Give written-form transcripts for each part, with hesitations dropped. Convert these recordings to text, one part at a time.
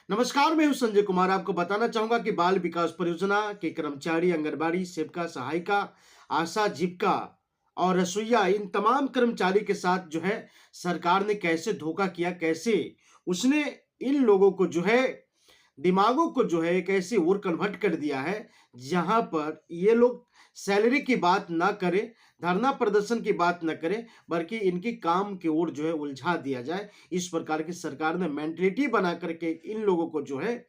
नमस्कार, मैं हूं संजय कुमार। आपको बताना चाहूंगा कि बाल विकास परियोजना के कर्मचारी, आंगनबाड़ी सेविका, सहायिका, आशा, जीविका और रसोइया, इन तमाम कर्मचारी के साथ जो है सरकार ने कैसे धोखा किया, कैसे उसने इन लोगों को जो है दिमागों को जो है एक ऐसी ओर कन्वर्ट कर दिया है जहां पर ये लोग सैलरी की बात ना करें, धरना प्रदर्शन की बात ना करें, बल्कि इनकी काम की ओर जो है उलझा दिया जाए। इस प्रकार की सरकार ने मेंटलिटी बना करके इन लोगों को जो है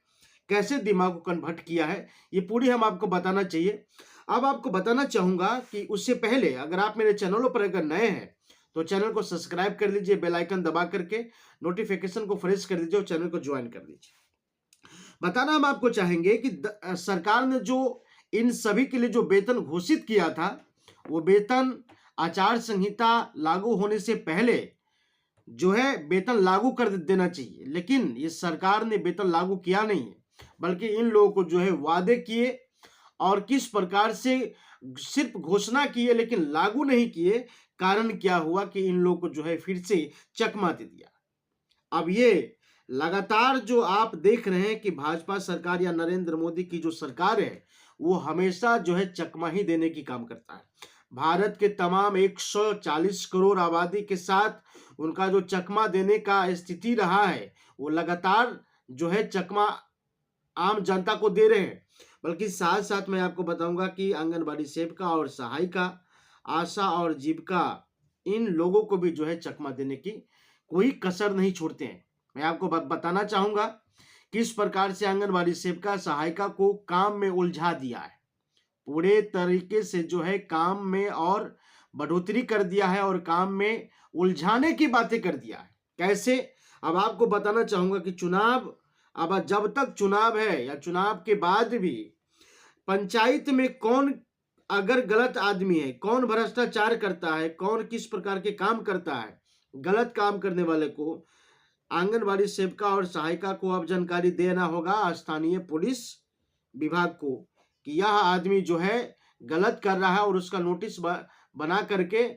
कैसे दिमाग को कन्वर्ट किया है, ये पूरी हम आपको बताना चाहिए। अब आपको बताना चाहूंगा कि उससे पहले अगर आप मेरे चैनलों पर अगर नए हैं तो चैनल को सब्सक्राइब कर लीजिए, बेल आइकन दबा करके नोटिफिकेशन को फ्रेश कर दीजिए और चैनल को ज्वाइन कर लीजिए। बताना हम आपको चाहेंगे कि सरकार ने जो इन सभी के लिए जो वेतन घोषित किया था, वो वेतन आचार संहिता लागू होने से पहले जो है वेतन लागू कर देना चाहिए, लेकिन ये सरकार ने वेतन लागू किया नहीं है, बल्कि इन लोगों को जो है वादे किए और किस प्रकार से सिर्फ घोषणा किए लेकिन लागू नहीं किए। कारण क्या हुआ कि इन लोगों को जो है फिर से चकमा दे दिया। अब ये लगातार जो आप देख रहे हैं कि भाजपा सरकार या नरेंद्र मोदी की जो सरकार है, वो हमेशा जो है चकमा ही देने की काम करता है। भारत के तमाम 140 करोड़ आबादी के साथ उनका जो चकमा देने का स्थिति रहा है, वो लगातार जो है चकमा आम जनता को दे रहे हैं। बल्कि साथ साथ मैं आपको बताऊंगा कि आंगनबाड़ी सेविका और सहायिका, आशा और जीविका, इन लोगों को भी जो है चकमा देने की कोई कसर नहीं छोड़ते हैं। मैं आपको बताना चाहूंगा किस प्रकार से आंगनबाड़ी सेविका, सहायिका को काम में उलझा दिया है, पूरे तरीके से जो है काम में और बढ़ोतरी कर दिया है और काम में उलझाने की बातें कर दिया है। कैसे? अब आपको बताना चाहूंगा कि चुनाव, अब जब तक चुनाव है या चुनाव के बाद भी पंचायत में कौन अगर गलत आदमी है, कौन भ्रष्टाचार करता है, कौन किस प्रकार के काम करता है, गलत काम करने वाले को आंगनबाड़ी सेविका और सहायिका को अब जानकारी देना होगा स्थानीय पुलिस विभाग को कि यह आदमी जो है गलत कर रहा है और उसका नोटिस बना करके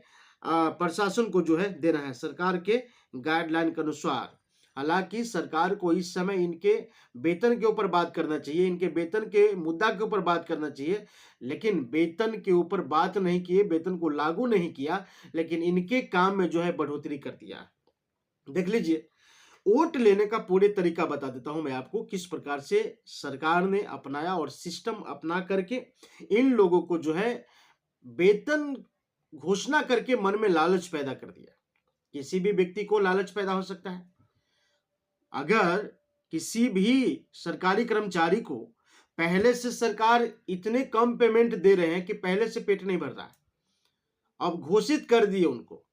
प्रशासन को जो है देना है सरकार के गाइडलाइन के अनुसार। हालांकि सरकार को इस समय इनके वेतन के ऊपर बात करना चाहिए, इनके वेतन के मुद्दा के ऊपर बात करना चाहिए, लेकिन वेतन के ऊपर बात नहीं किए, वेतन को लागू नहीं किया, लेकिन इनके काम में जो है बढ़ोतरी कर दिया। देख लीजिए, वोट लेने का पूरे तरीका बता देता हूं मैं आपको किस प्रकार से सरकार ने अपनाया और सिस्टम अपना करके इन लोगों को जो है वेतन घोषणा करके मन में लालच पैदा कर दिया। किसी भी व्यक्ति को लालच पैदा हो सकता है। अगर किसी भी सरकारी कर्मचारी को पहले से सरकार इतने कम पेमेंट दे रहे हैं कि पहले से पेट नहीं भर रहा है, अब घोषित कर दिए उनको,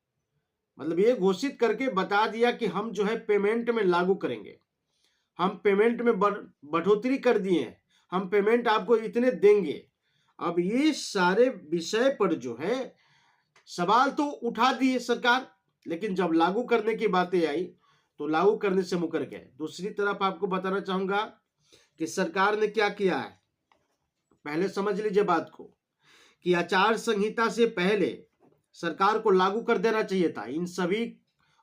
मतलब ये घोषित करके बता दिया कि हम जो है पेमेंट में लागू करेंगे, हम पेमेंट में बढ़ोतरी कर दिए हैं, हम पेमेंट आपको इतने देंगे। अब ये सारे विषय पर जो है सवाल तो उठा दिए सरकार, लेकिन जब लागू करने की बातें आई तो लागू करने से मुकर गए। दूसरी तरफ आपको बताना चाहूंगा कि सरकार ने क्या किया है, पहले समझ लीजिए बात को, कि आचार संहिता से पहले सरकार को लागू कर देना चाहिए था। इन सभी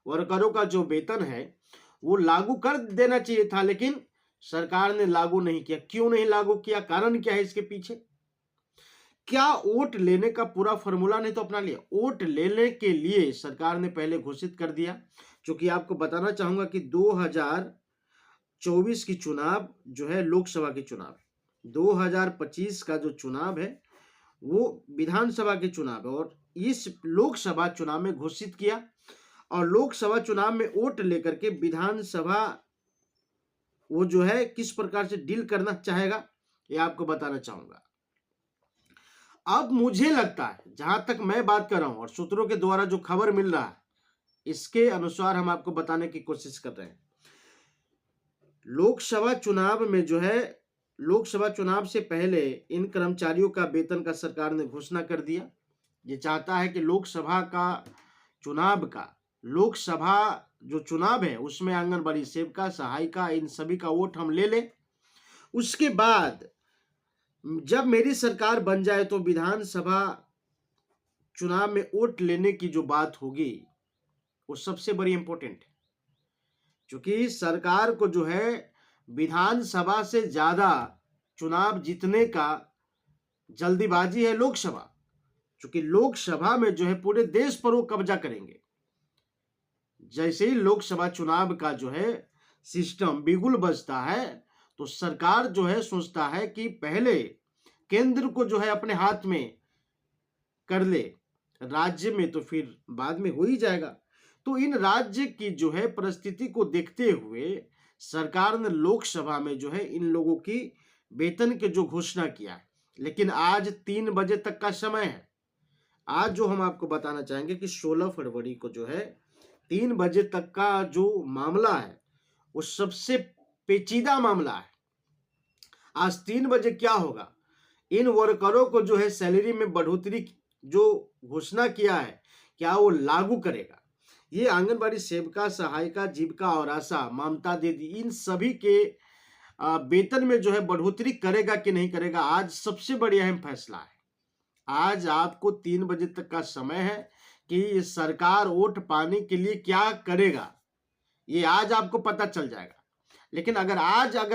वर्करों का जो वेतन है वो लागू कर देना चाहिए था, लेकिन सरकार ने लागू नहीं किया। क्यों नहीं लागू किया? कारण क्या है इसके पीछे? क्या वोट लेने का पूरा फॉर्मूला नहीं तो अपना लिया? वोट लेने के लिए सरकार ने पहले घोषित कर दिया। क्योंकि आपको बताना चाहूंगा कि 2024 की चुनाव जो है लोकसभा की चुनाव, 2025 का जो चुनाव है वो विधानसभा के चुनाव है, और इस लोकसभा चुनाव में घोषित किया, और लोकसभा चुनाव में वोट लेकर के विधानसभा वो जो है किस प्रकार से डील करना चाहेगा ये आपको बताना चाहूंगा। अब मुझे लगता है, जहां तक मैं बात कर रहा हूं और सूत्रों के द्वारा जो खबर मिल रहा है इसके अनुसार हम आपको बताने की कोशिश कर रहे हैं, लोकसभा चुनाव में जो है, लोकसभा चुनाव से पहले इन कर्मचारियों का वेतन का सरकार ने घोषणा कर दिया। ये चाहता है कि लोकसभा का चुनाव का, लोकसभा जो चुनाव है उसमें आंगनबाड़ी सेविका, सहायिका, इन सभी का वोट हम ले लें। उसके बाद जब मेरी सरकार बन जाए तो विधानसभा चुनाव में वोट लेने की जो बात होगी वो सबसे बड़ी इंपॉर्टेंट है। क्योंकि सरकार को जो है विधानसभा से ज्यादा चुनाव जीतने का जल्दीबाजी है लोकसभा, क्योंकि लोकसभा में जो है पूरे देश पर वो कब्जा करेंगे। जैसे ही लोकसभा चुनाव का जो है सिस्टम बिगुल बजता है, तो सरकार जो है सोचता है कि पहले केंद्र को जो है अपने हाथ में कर ले, राज्य में तो फिर बाद में हो ही जाएगा। तो इन राज्य की जो है परिस्थिति को देखते हुए सरकार ने लोकसभा में जो है इन लोगों की वेतन के जो घोषणा किया है, लेकिन आज 3 बजे तक का समय है। आज जो हम आपको बताना चाहेंगे कि 16 फरवरी को जो है 3 बजे तक का जो मामला है वो सबसे पेचीदा मामला है। आज 3 बजे क्या होगा, इन वर्करों को जो है सैलरी में बढ़ोतरी जो घोषणा किया है क्या वो लागू करेगा। ये आंगनबाड़ी सेविका, सहायिका, जीविका और आशा, ममता दीदी, इन सभी के वेतन में जो है बढ़ोतरी करेगा कि नहीं करेगा, आज सबसे बड़ी अहम फैसला है। आज आपको 3 बजे तक का समय है कि सरकार वोट पाने के लिए क्या करेगा, ये आज आपको पता चल जाएगा। लेकिन अगर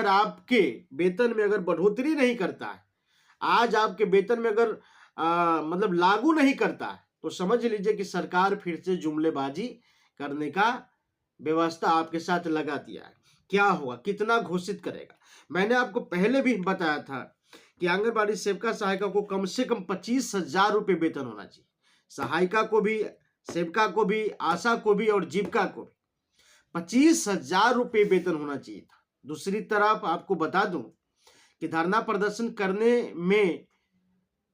आपके वेतन में अगर बढ़ोतरी नहीं करता है, आज आपके वेतन में अगर मतलब लागू नहीं करता है, तो समझ लीजिए कि सरकार फिर से जुमलेबाजी करने का व्यवस्था आपके साथ लगा दिया है। क्या होगा, कितना घोषित करेगा। मैंने आपको पहले भी बताया था कि आंगनबाड़ी सेविका, सहायिका को कम से कम 25,000 रुपये वेतन होना चाहिए। सहायिका को भी, सेविका को भी, आशा को भी और जीविका को भी 25,000 रुपये वेतन होना चाहिए था। दूसरी तरफ आपको बता दूं कि धरना प्रदर्शन करने में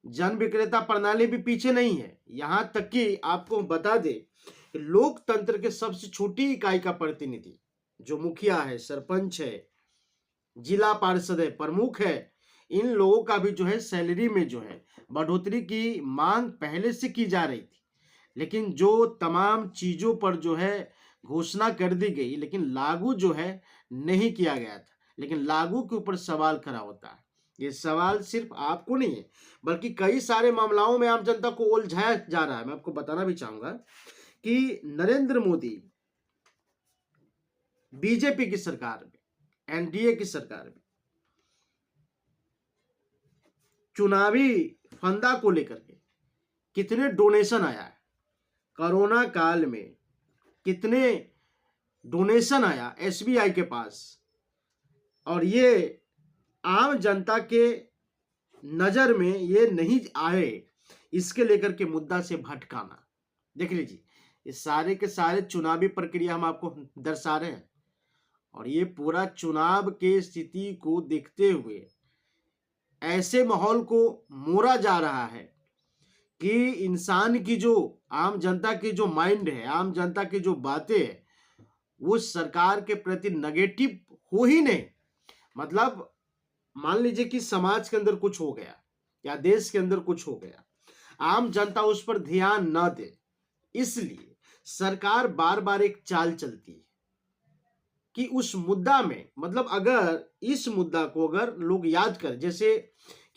जन विक्रेता प्रणाली भी पीछे नहीं है। यहां तक कि आपको बता दे, लोकतंत्र के सबसे छोटी इकाई का प्रतिनिधि जो मुखिया है, सरपंच है, जिला पार्षद है, प्रमुख है, इन लोगों का भी जो है सैलरी में जो है बढ़ोतरी की मांग पहले से की जा रही थी। लेकिन जो तमाम चीजों पर जो है घोषणा कर दी गई, लेकिन लागू जो है नहीं किया गया था। लेकिन लागू के ऊपर सवाल खड़ा होता है। ये सवाल सिर्फ आपको नहीं है, बल्कि कई सारे मामलों में आम जनता को उलझाया जा रहा है। मैं आपको बताना भी चाहूंगा कि नरेंद्र मोदी बीजेपी की सरकार में, एनडीए की सरकार में चुनावी फंदा को लेकर के कितने डोनेशन आया है, कोरोना काल में कितने डोनेशन आया एसबीआई के पास, और ये आम जनता के नजर में ये नहीं आए, इसके लेकर के मुद्दा से भटकाना। देख लीजिए, ये सारे के सारे चुनावी प्रक्रिया हम आपको दर्शा रहे हैं, और ये पूरा चुनाव के स्थिति को देखते हुए ऐसे माहौल को मोड़ा जा रहा है कि इंसान की जो, आम जनता की जो माइंड है, आम जनता की जो बातें है, वो सरकार के प्रति नेगेटिव हो ही नहीं। मतलब मान लीजिए कि समाज के अंदर कुछ हो गया या देश के अंदर कुछ हो गया, आम जनता उस पर ध्यान न दे, इसलिए सरकार बार बार एक चाल चलती है कि उस मुद्दा में, मतलब अगर इस मुद्दा को अगर लोग याद करें, जैसे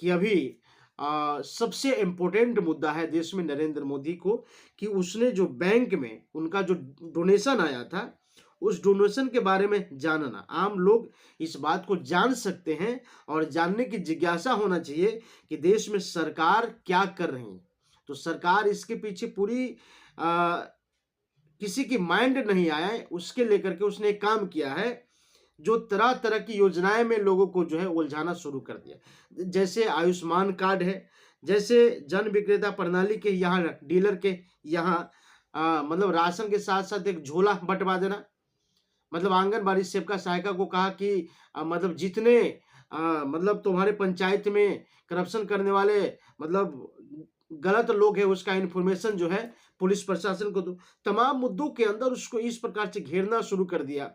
कि अभी सबसे इंपॉर्टेंट मुद्दा है देश में नरेंद्र मोदी को, कि उसने जो बैंक में उनका जो डोनेशन आया था, उस डोनेशन के बारे में जानना, आम लोग इस बात को जान सकते हैं और जानने की जिज्ञासा होना चाहिए कि देश में सरकार क्या कर रही है। तो सरकार इसके पीछे पूरी किसी की माइंड नहीं आया है, उसके लेकर के उसने एक काम किया है, जो तरह तरह की योजनाएं में लोगों को जो है उलझाना शुरू कर दिया। जैसे आयुष्मान कार्ड है, जैसे जन विक्रेता प्रणाली के यहाँ डीलर के यहाँ मतलब राशन के साथ साथ एक झोला बंटवा देना। मतलब आंगनबाड़ी सेविका, सहायिका को कहा कि मतलब जितने मतलब तुम्हारे पंचायत में करप्शन करने वाले मतलब गलत लोग हैं, उसका इन्फॉर्मेशन जो है पुलिस प्रशासन को दो। तमाम मुद्दों के अंदर उसको इस प्रकार से घेरना शुरू कर दिया